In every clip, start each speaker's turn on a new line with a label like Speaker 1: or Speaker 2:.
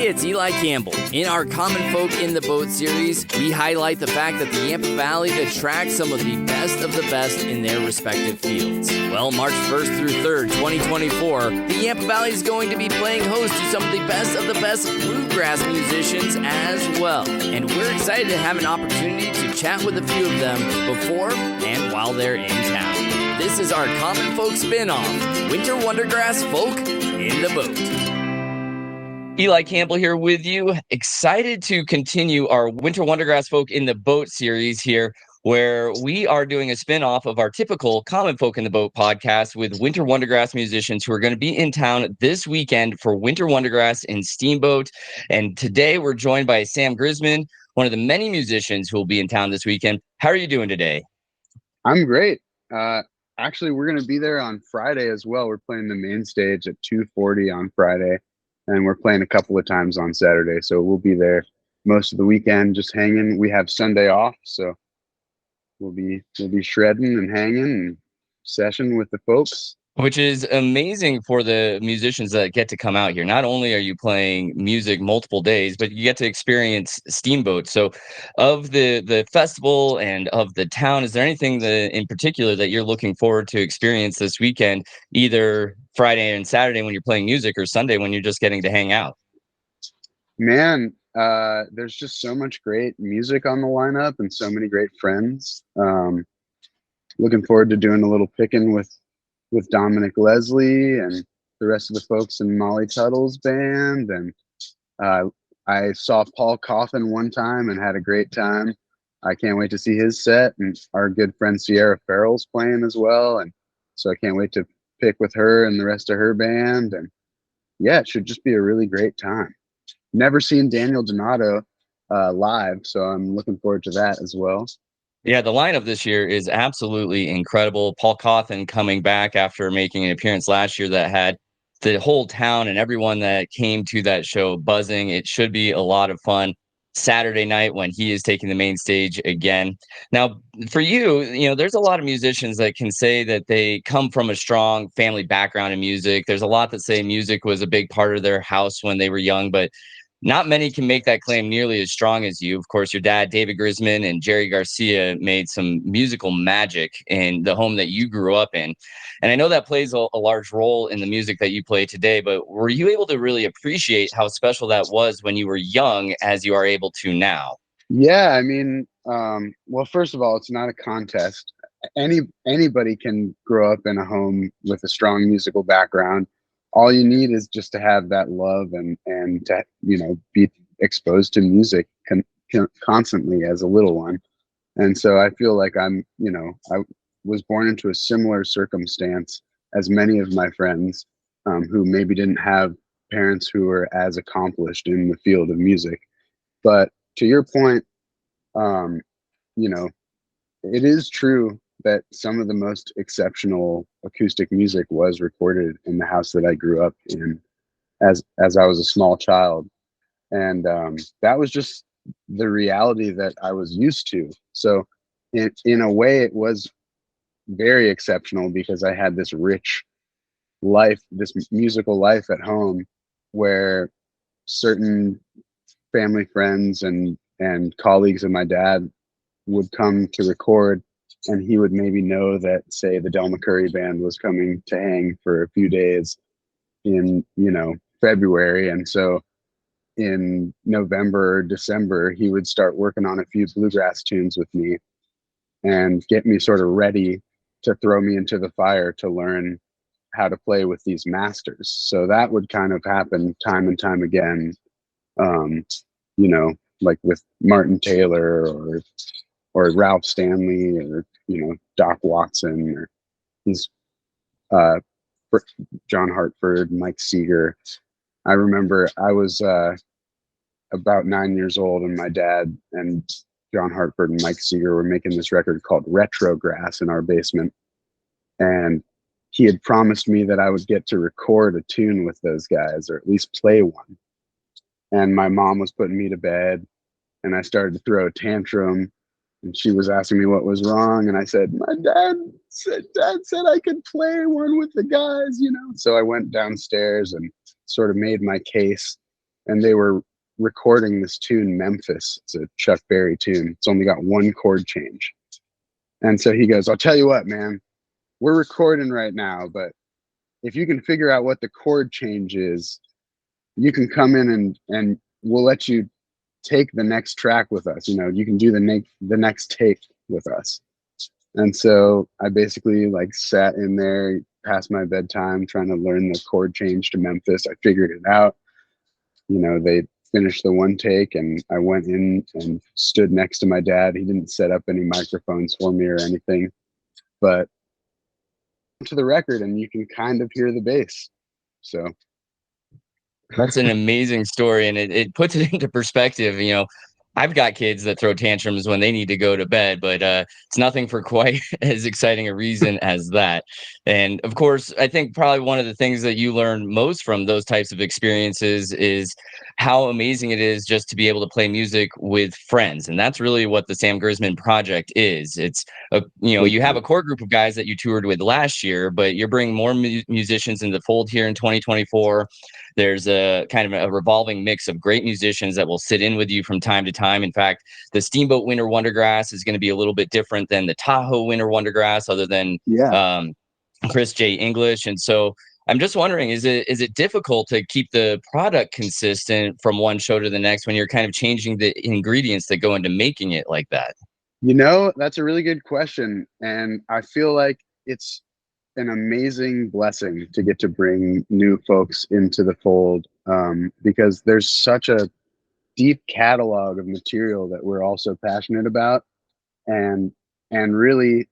Speaker 1: Hey, it's Eli Campbell. In our Common Folk in the Boat series, we highlight the fact that the Yampa Valley attracts some of the best in their respective fields. Well, March 1st through 3rd, 2024, the Yampa Valley is going to be playing host to some of the best bluegrass musicians as well. And we're excited to have an opportunity to chat with a few of them before and while they're in town. This is our Common Folk spin-off, WinterWonderGrass Folk in the Boat. Eli Campbell here with you. Excited to continue our WinterWonderGrass Folk in the Boat series here, where we are doing a spin-off of our typical Common Folk in the Boat podcast with WinterWonderGrass musicians who are going to be in town this weekend for WinterWonderGrass in Steamboat. And today we're joined by Sam Grisman, one of the many musicians who will be in town this weekend. How are you doing today?
Speaker 2: I'm great. Actually, we're going to be there on Friday as well. We're playing the main stage at 2:40 on Friday. And we're playing a couple of times on Saturday. So we'll be there most of the weekend just hanging. We have Sunday off, so we'll be shredding and hanging and session with the folks.
Speaker 1: Which is amazing for the musicians that get to come out here. Not only are you playing music multiple days, but you get to experience Steamboat. So of the festival and of the town, is there anything that in particular that you're looking forward to experience this weekend, either Friday and Saturday when you're playing music or Sunday when you're just getting to hang out?
Speaker 2: Man, there's just so much great music on the lineup and so many great friends. Looking forward to doing a little picking with Dominic Leslie and the rest of the folks in Molly Tuttle's band. And I saw Paul Coffin one time and had a great time. I can't wait to see his set. And our good friend Sierra Farrell's playing as well. And so I can't wait to pick with her and the rest of her band. And yeah, it should just be a really great time. Never seen Daniel Donato live, so I'm looking forward to that as well.
Speaker 1: Yeah, the lineup this year is absolutely incredible. Paul Coffin coming back after making an appearance last year that had the whole town and everyone that came to that show buzzing. It should be a lot of fun Saturday night when he is taking the main stage again. Now, for you, there's a lot of musicians that can say that they come from a strong family background in music. There's a lot that say music was a big part of their house when they were young, but not many can make that claim nearly as strong as you. Of course, your dad, David Grisman, and Jerry Garcia made some musical magic in the home that you grew up in. And I know that plays a large role in the music that you play today, but were you able to really appreciate how special that was when you were young as you are able to now?
Speaker 2: Yeah, I mean, well, first of all, it's not a contest. Anybody can grow up in a home with a strong musical background. All you need is just to have that love and to be exposed to music constantly as a little one. And so I feel like I was born into a similar circumstance as many of my friends who maybe didn't have parents who were as accomplished in the field of music. But to your point, it is true that some of the most exceptional acoustic music was recorded in the house that I grew up in as I was a small child. And that was just the reality that I was used to. So in a way, it was very exceptional because I had this rich life, this musical life at home where certain family friends and colleagues of my dad would come to record, and he would maybe know that, say, the Del McCurry band was coming to hang for a few days in, February. And so in November or December, he would start working on a few bluegrass tunes with me and get me sort of ready to throw me into the fire to learn how to play with these masters. So that would kind of happen time and time again, like with Martin Taylor or Ralph Stanley or Doc Watson or these John Hartford, Mike Seeger. I remember I was about 9 years old, and my dad and John Hartford and Mike Seeger were making this record called Retrograss in our basement, and he had promised me that I would get to record a tune with those guys, or at least play one. And my mom was putting me to bed, and I started to throw a tantrum. And she was asking me what was wrong. And I said, my dad said I could play one with the guys, So I went downstairs and sort of made my case and they were recording this tune, Memphis. It's a Chuck Berry tune. It's only got one chord change. And so he goes, I'll tell you what, man, we're recording right now, but if you can figure out what the chord change is, you can come in and we'll let you take the next track with us. You know, you can do the next take with us. And so I basically like sat in there past my bedtime trying to learn the chord change to Memphis. I figured it out. You know, they finished the one take and I went in and stood next to my dad. He didn't set up any microphones for me or anything, but to the record and you can kind of hear the bass. So
Speaker 1: That's an amazing story, and it puts it into perspective. You know, I've got kids that throw tantrums when they need to go to bed, but it's nothing for quite as exciting a reason as that. And of course, I think probably one of the things that you learn most from those types of experiences is how amazing it is just to be able to play music with friends. And that's really what the Sam Grisman project is. It's you have a core group of guys that you toured with last year, but you're bringing more musicians in the fold here in 2024. There's a kind of a revolving mix of great musicians that will sit in with you from time to time. In fact, the Steamboat WinterWonderGrass is going to be a little bit different than the Tahoe WinterWonderGrass, other than Chris J. English. And so I'm just wondering, is it difficult to keep the product consistent from one show to the next when you're kind of changing the ingredients that go into making it like that?
Speaker 2: You know, that's a really good question. And I feel like it's an amazing blessing to get to bring new folks into the fold, because there's such a deep catalog of material that we're also passionate about, and really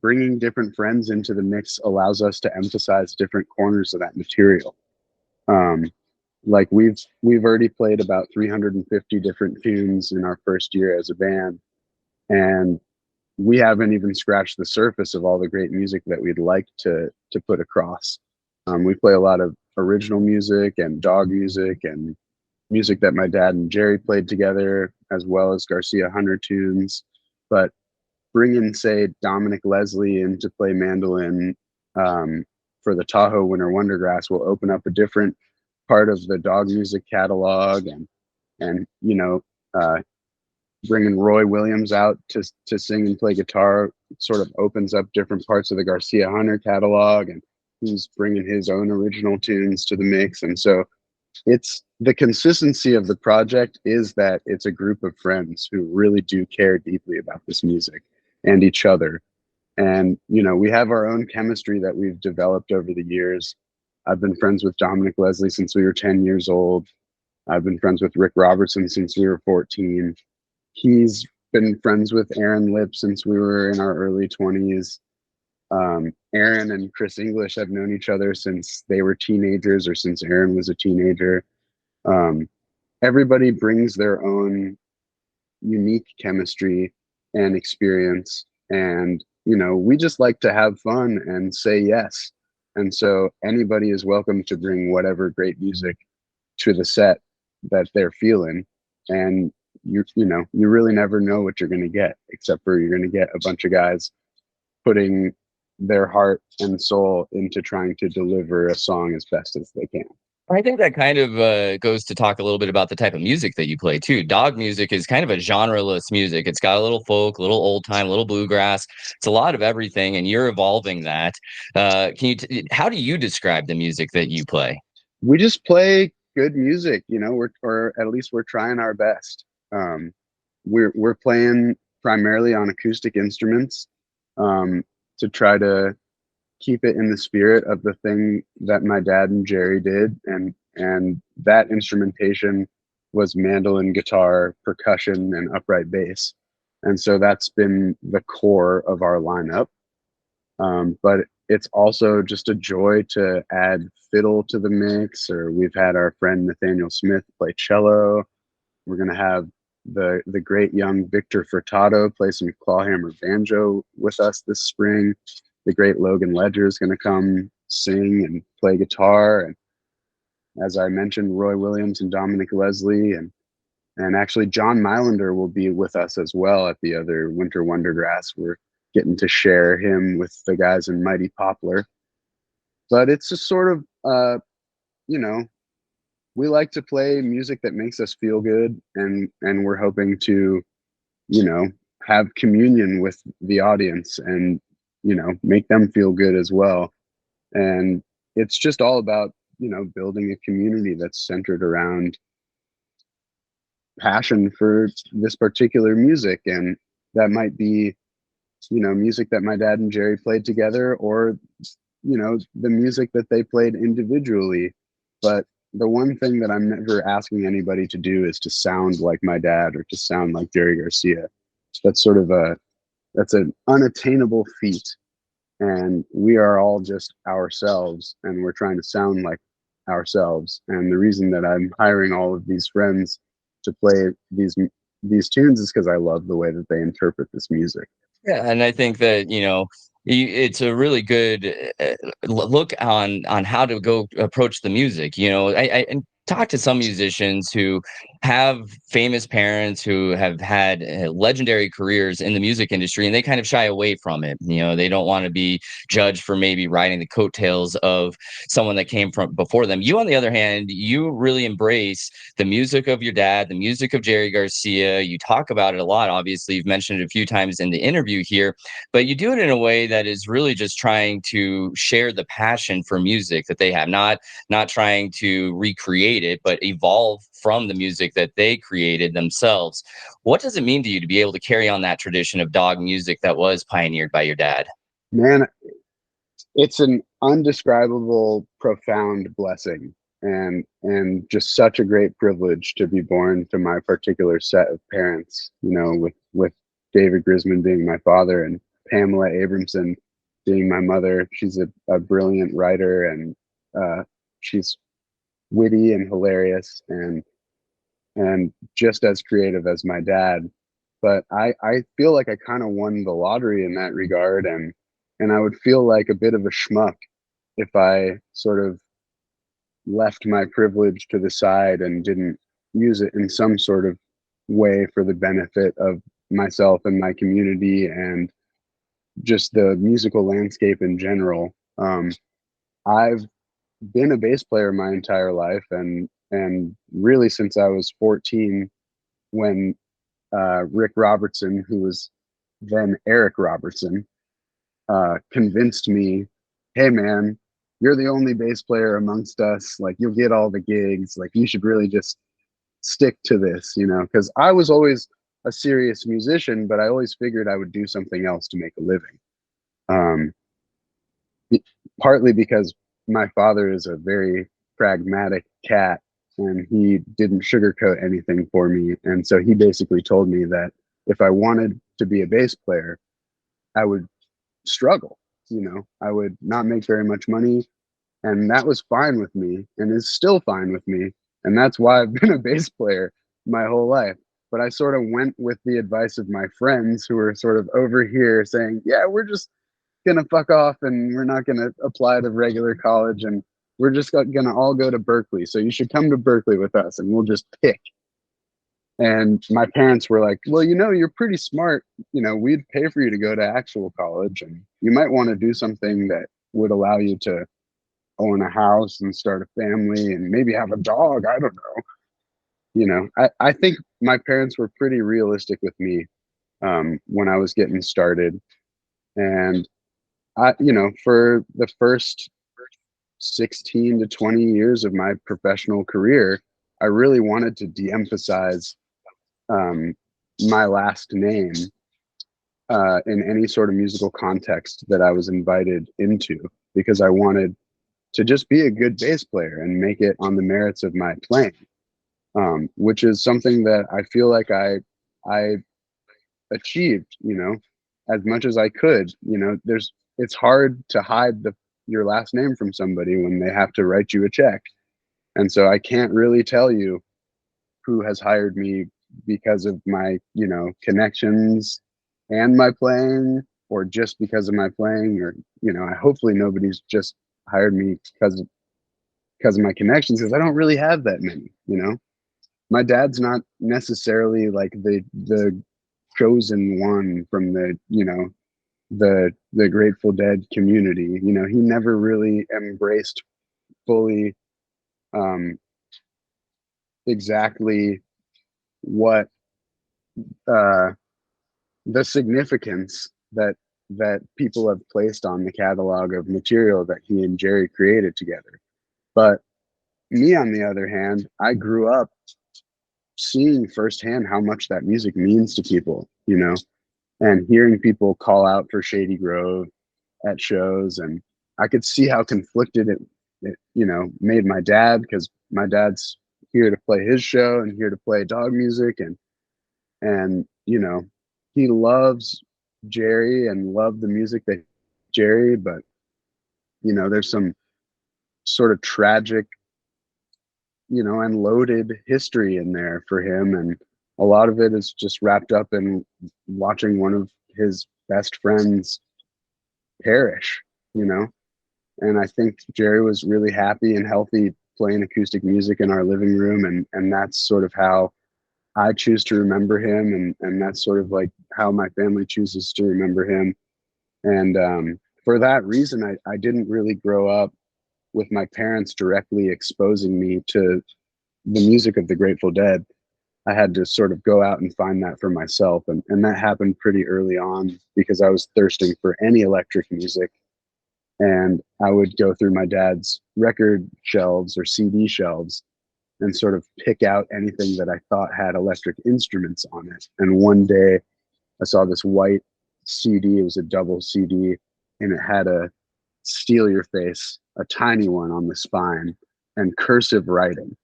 Speaker 2: bringing different friends into the mix allows us to emphasize different corners of that material. Like we've already played about 350 different tunes in our first year as a band, and we haven't even scratched the surface of all the great music that we'd like to put across. We play a lot of original music and Dawg music and music that my dad and Jerry played together, as well as Garcia Hunter tunes. But bringing, say, Dominic Leslie in to play mandolin for the Tahoe WinterWonderGrass will open up a different part of the Dawg music catalog, and bringing Roy Williams out to sing and play guitar sort of opens up different parts of the Garcia Hunter catalog, and he's bringing his own original tunes to the mix. And so it's the consistency of the project is that it's a group of friends who really do care deeply about this music and each other. And, you know, we have our own chemistry that we've developed over the years. I've been friends with Dominic Leslie since we were 10 years old. I've been friends with Rick Robertson since we were 14. He's been friends with Aaron Lipp since we were in our early 20s. Aaron and Chris English have known each other since they were teenagers, or since Aaron was a teenager. Everybody brings their own unique chemistry and experience. And, you know, we just like to have fun and say yes. And so anybody is welcome to bring whatever great music to the set that they're feeling. And you really never know what you're going to get, except for you're going to get a bunch of guys putting their heart and soul into trying to deliver a song as best as they can.
Speaker 1: I think that kind of goes to talk a little bit about the type of music that you play too. Dawg music is kind of a genreless music. It's got a little folk, a little old time, a little bluegrass. It's a lot of everything, and you're evolving that. How do you describe the music that you play?
Speaker 2: We just play good music, you know, or at least we're trying our best. We're playing primarily on acoustic instruments to try to keep it in the spirit of the thing that my dad and Jerry did, and that instrumentation was mandolin, guitar, percussion, and upright bass. And so that's been the core of our lineup. But it's also just a joy to add fiddle to the mix, or we've had our friend Nathaniel Smith play cello. We're going to have the great young Victor Furtado play some clawhammer banjo with us this spring. The great Logan Ledger is going to come sing and play guitar. And as I mentioned, Roy Williams and Dominic Leslie, and actually John Mylander will be with us as well at the other WinterWonderGrass. We're getting to share him with the guys in Mighty Poplar. But it's just sort of, we like to play music that makes us feel good, and we're hoping to, you know, have communion with the audience and, you know, make them feel good as well. And it's just all about, you know, building a community that's centered around passion for this particular music. And that might be, you know, music that my dad and Jerry played together, or, you know, the music that they played individually. But the one thing that I'm never asking anybody to do is to sound like my dad or to sound like Jerry Garcia. That's sort of that's an unattainable feat. And we are all just ourselves, and we're trying to sound like ourselves. And the reason that I'm hiring all of these friends to play these tunes is because I love the way that they interpret this music.
Speaker 1: Yeah, and I think that, it's a really good look on how to go approach the music. I and talk to some musicians who have famous parents who have had legendary careers in the music industry, and they kind of shy away from it. They don't want to be judged for maybe riding the coattails of someone that came from before them. You, on the other hand, you really embrace the music of your dad, the music of Jerry Garcia. You talk about it a lot. Obviously, you've mentioned it a few times in the interview here, but you do it in a way that is really just trying to share the passion for music that they have, not trying to recreate it, but evolve from the music that they created themselves. What does it mean to you to be able to carry on that tradition of dog music that was pioneered by your dad?
Speaker 2: Man, it's an undescribable, profound blessing, and just such a great privilege to be born to my particular set of parents. You know, with David Grisman being my father and Pamela Abramson being my mother. She's a brilliant writer, and she's witty and hilarious, and just as creative as my dad. But I feel like I kind of won the lottery in that regard, and I would feel like a bit of a schmuck if I sort of left my privilege to the side and didn't use it in some sort of way for the benefit of myself and my community and just the musical landscape in general. I've been a bass player my entire life, and really since I was 14, when Rick Robertson, who was then Eric Robertson, convinced me, hey man, you're the only bass player amongst us. Like, you'll get all the gigs. Like, you should really just stick to this, you know, because I was always a serious musician, but I always figured I would do something else to make a living. Um, Partly because my father is a very pragmatic cat, and he didn't sugarcoat anything for me. And so he basically told me that if I wanted to be a bass player, I would struggle. You know, I would not make very much money, and that was fine with me and is still fine with me. And that's why I've been a bass player my whole life. But I sort of went with the advice of my friends who were sort of over here saying, yeah, we're just gonna fuck off and we're not gonna apply to regular college, and we're just gonna all go to Berkeley. So you should come to Berkeley with us and we'll just pick. And my parents were like, well, you know, you're pretty smart. You know, we'd pay for you to go to actual college, and you might want to do something that would allow you to own a house and start a family and maybe have a dog. I don't know. You know, I think my parents were pretty realistic with me when I was getting started. And you know, for the first 16 to 20 years of my professional career, I really wanted to de-emphasize um, my last name in any sort of musical context that I was invited into, because I wanted to just be a good bass player and make it on the merits of my playing, which is something that I feel like I achieved, you know, as much as I could. You know, it's hard to hide your last name from somebody when they have to write you a check. And so I can't really tell you who has hired me because of my, you know, connections and my playing, or just because of my playing, or, you know, I hopefully nobody's just hired me because of my connections, because I don't really have that many, you know. My dad's not necessarily like the chosen one from the, you know, the Grateful Dead community. You know, he never really embraced fully um exactly what uh, the significance that people have placed on the catalog of material that he and Jerry created together. But me, on the other hand, I grew up seeing firsthand how much that music means to people, and hearing people call out for Shady Grove at shows. And I could see how conflicted it made my dad, because my dad's here to play his show and here to play dog music. And he loves Jerry and loved the music that Jerry, but there's some sort of tragic, and loaded history in there for him. And a lot of it is just wrapped up in watching one of his best friends perish, you know? And I think Jerry was really happy and healthy playing acoustic music in our living room. And that's sort of how I choose to remember him. And that's sort of like how my family chooses to remember him. And for that reason, I didn't really grow up with my parents directly exposing me to the music of the Grateful Dead. I had to sort of go out and find that for myself. And that happened pretty early on because I was thirsting for any electric music. And I would go through my dad's record shelves or CD shelves and sort of pick out anything that I thought had electric instruments on it. And one day I saw this white CD. It was a double CD, and it had a Steal Your Face, a tiny one on the spine, and cursive writing.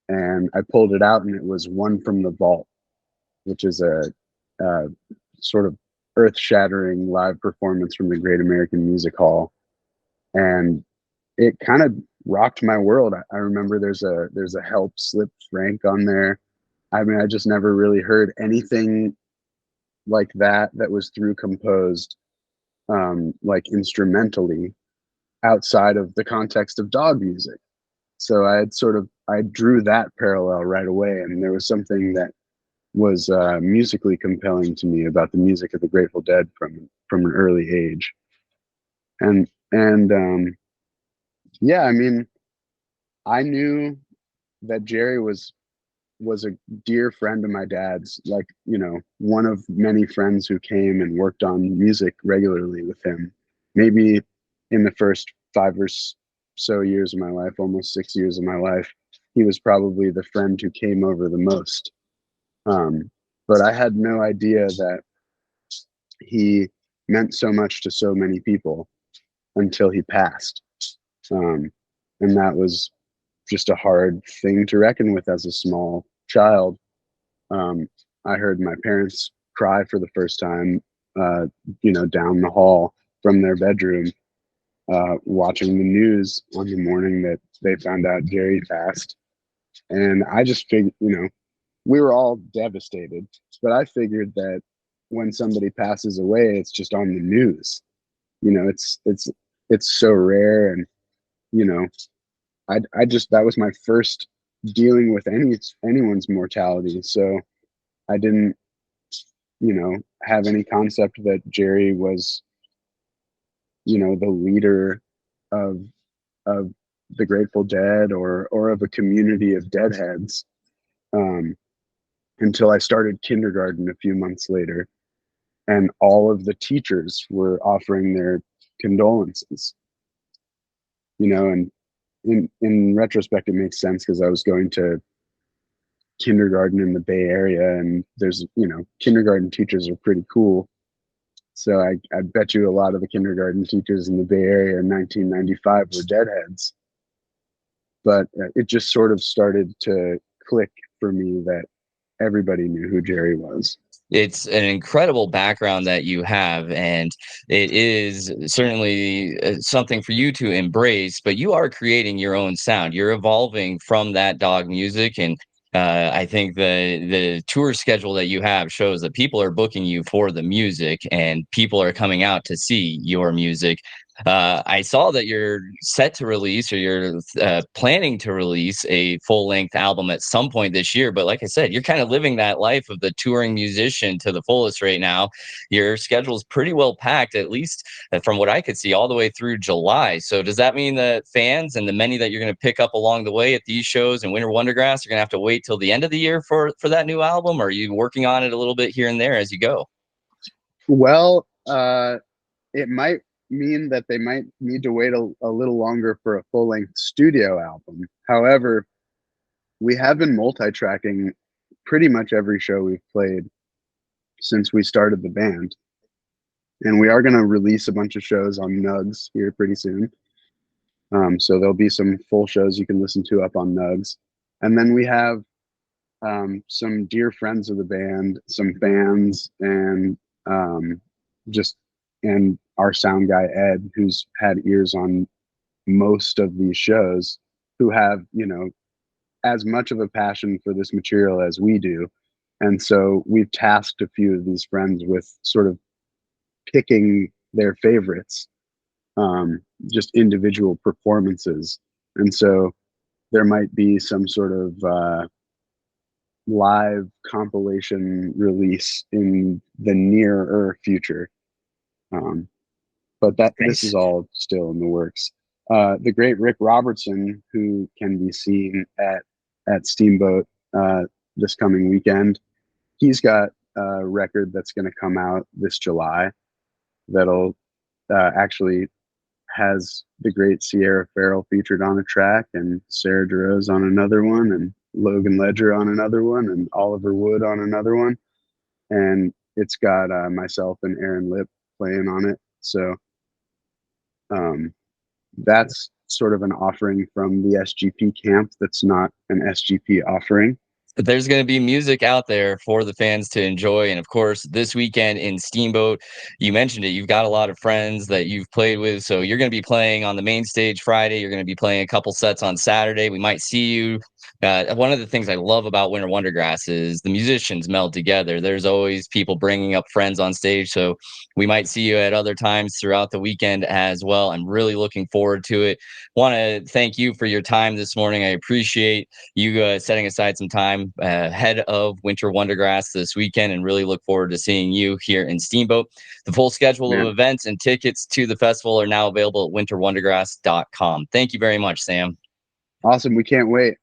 Speaker 2: And I pulled it out, and it was One from the Vault, which is a sort of earth-shattering live performance from the Great American Music Hall. And it kind of rocked my world. I remember there's a Help Slip Frank on there. I mean, I just never really heard anything like that was through composed, like instrumentally, outside of the context of dog music. So I drew that parallel right away, and there was something that was musically compelling to me about the music of the Grateful Dead from an early age. And yeah, I mean, I knew that Jerry was a dear friend of my dad's, like, one of many friends who came and worked on music regularly with him. Maybe in the first 5 or so years of my life, almost 6 years of my life, he was probably the friend who came over the most. But I had no idea that he meant so much to so many people until he passed. And that was just a hard thing to reckon with as a small child. I heard my parents cry for the first time, down the hall from their bedroom, watching the news on the morning that they found out Jerry passed. And I just figured, we were all devastated, but I figured that when somebody passes away, it's just on the news. It's so rare. And, I just, that was my first dealing with anyone's mortality. So I didn't, have any concept that Jerry was, the leader of the Grateful Dead or of a community of deadheads, until I started kindergarten a few months later, and all of the teachers were offering their condolences. And in retrospect, it makes sense because I was going to kindergarten in the Bay Area, and there's, kindergarten teachers are pretty cool. So I bet you a lot of the kindergarten teachers in the Bay Area in 1995 were deadheads. But it just sort of started to click for me that everybody knew who Jerry was.
Speaker 1: It's an incredible background that you have, and it is certainly something for you to embrace, but you are creating your own sound. You're evolving from that dog music, and I think the tour schedule that you have shows that people are booking you for the music, and people are coming out to see your music. I saw that you're set to release, or you're planning to release a full-length album at some point this year. But like I said, you're kind of living that life of the touring musician to the fullest right now. Your schedule is pretty well packed, at least from what I could see, all the way through July. So does that mean that fans and the many that you're going to pick up along the way at these shows and Winter Wondergrass are going to have to wait till the end of the year for that new album? Or are you working on it a little bit here and there as you go?
Speaker 2: Well, it might mean that they might need to wait a little longer for a full-length studio album. However, we have been multi-tracking pretty much every show we've played since we started the band. And we are going to release a bunch of shows on Nugs here pretty soon. So there'll be some full shows you can listen to up on Nugs. And then we have some dear friends of the band, some fans, and and our sound guy, Ed, who's had ears on most of these shows, who have, as much of a passion for this material as we do. And so we've tasked a few of these friends with sort of picking their favorites, just individual performances. And so there might be some sort of live compilation release in the nearer future. But this is all still in the works. The great Rick Robertson, who can be seen at Steamboat this coming weekend, he's got a record that's going to come out this July that'll actually has the great Sierra Farrell featured on a track, and Sarah DeRose on another one, and Logan Ledger on another one, and Oliver Wood on another one. And it's got myself and Aaron Lipp playing on it. So that's sort of an offering from the SGP camp that's not an SGP offering.
Speaker 1: But there's going to be music out there for the fans to enjoy. And of course, this weekend in Steamboat, you mentioned it, you've got a lot of friends that you've played with. So you're going to be playing on the main stage Friday. You're going to be playing a couple sets on Saturday. We might see you. One of the things I love about Winter Wondergrass is the musicians meld together. There's always people bringing up friends on stage. So we might see you at other times throughout the weekend as well. I'm really looking forward to it. Want to thank you for your time this morning. I appreciate you setting aside some time ahead of Winter Wondergrass this weekend, and really look forward to seeing you here in Steamboat. The full schedule of events and tickets to the festival are now available at winterwondergrass.com. Thank you very much, Sam.
Speaker 2: Awesome. We can't wait.